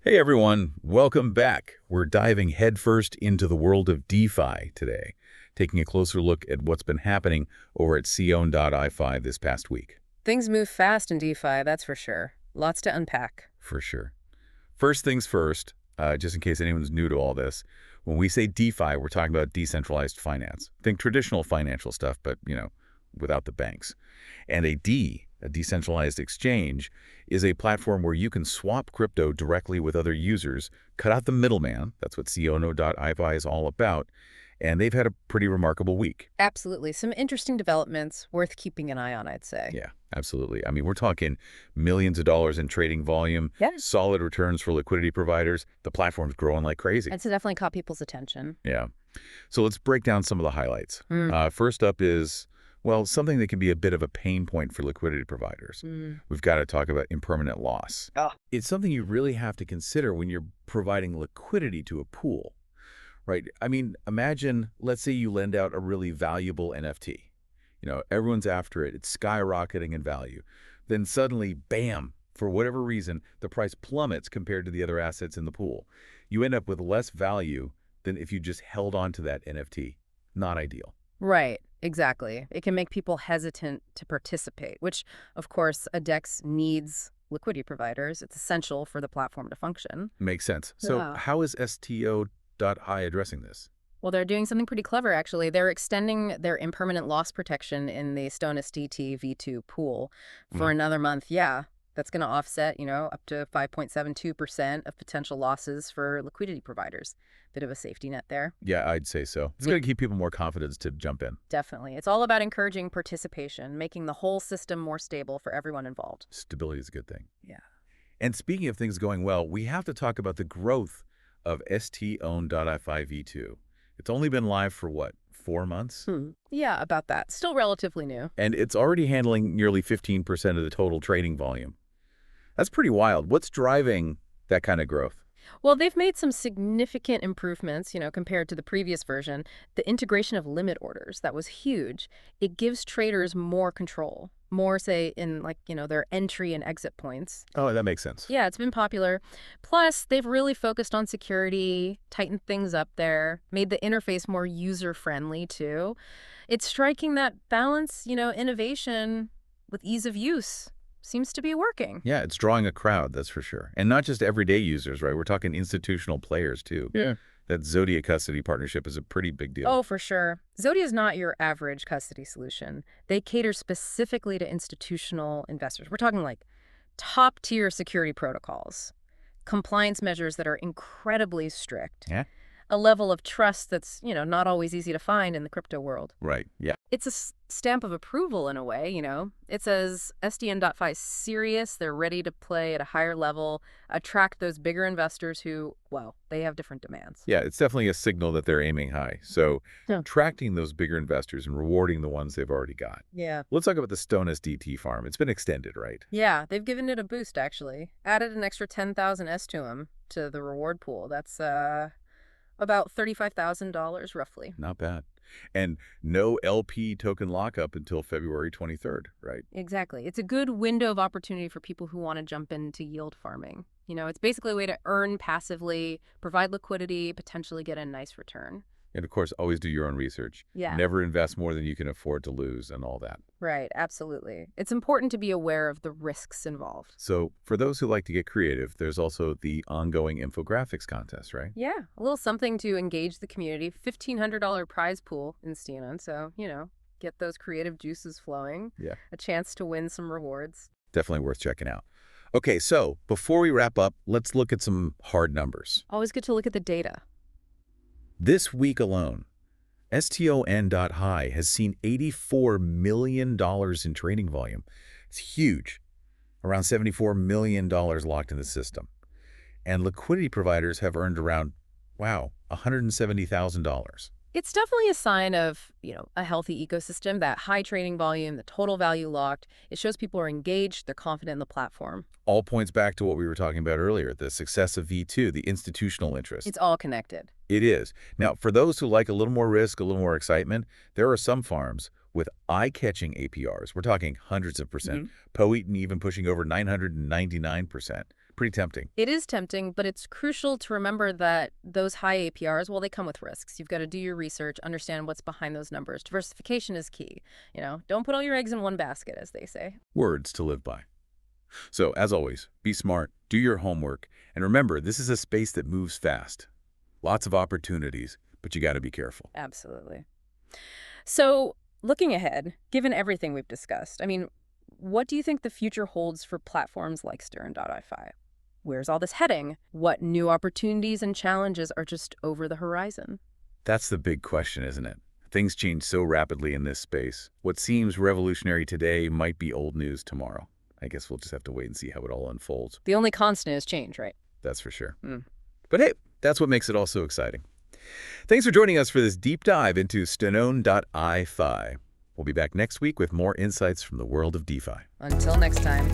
Hey everyone, welcome back. We're diving headfirst into the world of DeFi today, taking a closer look at what's been happening over at STON.fi this past week. Things move fast in DeFi, that's for sure. Lots to unpack. For sure. First things first, just in case anyone's new to all this, when we say DeFi, we're talking about decentralized finance. Think traditional financial stuff, but, without the banks. And a decentralized exchange, is a platform where you can swap crypto directly with other users, cut out the middleman. That's what STON.fi is all about. And they've had a pretty remarkable week. Absolutely. Some interesting developments worth keeping an eye on, I'd say. Yeah, absolutely. I mean, we're talking millions of dollars in trading volume, solid returns for liquidity providers. The platform's growing like crazy. It's definitely caught people's attention. Yeah. So let's break down some of the highlights. First up is, well, something that can be a bit of a pain point for liquidity providers. We've got to talk about impermanent loss. It's something you really have to consider when you're providing liquidity to a pool, right? I mean, imagine, let's say you lend out a really valuable NFT. Everyone's after it. It's skyrocketing in value. Then suddenly, bam, for whatever reason, the price plummets compared to the other assets in the pool. You end up with less value than if you just held on to that NFT. Not ideal. Right. Exactly. It can make people hesitant to participate, which, of course, a DEX needs liquidity providers. It's essential for the platform to function. Makes sense. So how is STO.I addressing this? Well, they're doing something pretty clever, actually. They're extending their impermanent loss protection in the STON-STT V2 pool for another month. Yeah, that's going to offset, up to 5.72% of potential losses for liquidity providers. Bit of a safety net there. Yeah, I'd say so. It's going to give people more confidence to jump in. Definitely. It's all about encouraging participation, making the whole system more stable for everyone involved. Stability is a good thing. Yeah. And speaking of things going well, we have to talk about the growth of STON.fi V2. It's only been live for, what, 4 months? Yeah, about that. Still relatively new. And it's already handling nearly 15% of the total trading volume. That's pretty wild. What's driving that kind of growth? Well, they've made some significant improvements, compared to the previous version. The integration of limit orders, that was huge. It gives traders more control, more, say, in, their entry and exit points. Oh, that makes sense. Yeah, it's been popular. Plus, they've really focused on security, tightened things up there, made the interface more user-friendly, too. It's striking that balance, innovation with ease of use. Seems to be working. Yeah, it's drawing a crowd, that's for sure. And not just everyday users, right? We're talking institutional players, too. Yeah. That Zodia Custody partnership is a pretty big deal. Oh, for sure. Zodia is not your average custody solution. They cater specifically to institutional investors. We're talking like top-tier security protocols, compliance measures that are incredibly strict. Yeah. A level of trust that's, not always easy to find in the crypto world. Right, yeah. It's a stamp of approval in a way, It says STN.fi is serious, they're ready to play at a higher level, attract those bigger investors who, well, they have different demands. Yeah, it's definitely a signal that they're aiming high. So attracting those bigger investors and rewarding the ones they've already got. Yeah. Let's talk about the STON-STT farm. It's been extended, right? Yeah, they've given it a boost, actually. Added an extra 10,000 S to the reward pool. That's about $35,000 roughly. Not bad. And no LP token lockup until February 23rd, right? Exactly. It's a good window of opportunity for people who want to jump into yield farming. It's basically a way to earn passively, provide liquidity, potentially get a nice return. And of course, always do your own research. Yeah. Never invest more than you can afford to lose and all that. Right, absolutely. It's important to be aware of the risks involved. So for those who like to get creative, there's also the ongoing infographics contest, right? Yeah, a little something to engage the community. $1,500 prize pool in Steon. So, get those creative juices flowing. Yeah. A chance to win some rewards. Definitely worth checking out. Okay, so before we wrap up, let's look at some hard numbers. Always good to look at the data. This week alone, STON.hi has seen $84 million in trading volume. It's huge. Around $74 million locked in the system. And liquidity providers have earned around, $170,000. It's definitely a sign of, a healthy ecosystem, that high trading volume, the total value locked. It shows people are engaged, they're confident in the platform. All points back to what we were talking about earlier, the success of V2, the institutional interest. It's all connected. It is. Now, for those who like a little more risk, a little more excitement, there are some farms with eye-catching APRs. We're talking hundreds of percent. Poetin even pushing over 999%. Pretty tempting. It is tempting, but it's crucial to remember that those high APRs, well, they come with risks. You've got to do your research, understand what's behind those numbers. Diversification is key. Don't put all your eggs in one basket, as they say. Words to live by. So, as always, be smart, do your homework, and remember, this is a space that moves fast. Lots of opportunities, but you got to be careful. Absolutely. So, looking ahead, given everything we've discussed, what do you think the future holds for platforms like Stern.fi? Where's all this heading? What new opportunities and challenges are just over the horizon? That's the big question, isn't it? Things change so rapidly in this space. What seems revolutionary today might be old news tomorrow. I guess we'll just have to wait and see how it all unfolds. The only constant is change, right? That's for sure. But hey, that's what makes it all so exciting. Thanks for joining us for this deep dive into Stone.fi. We'll be back next week with more insights from the world of DeFi. Until next time.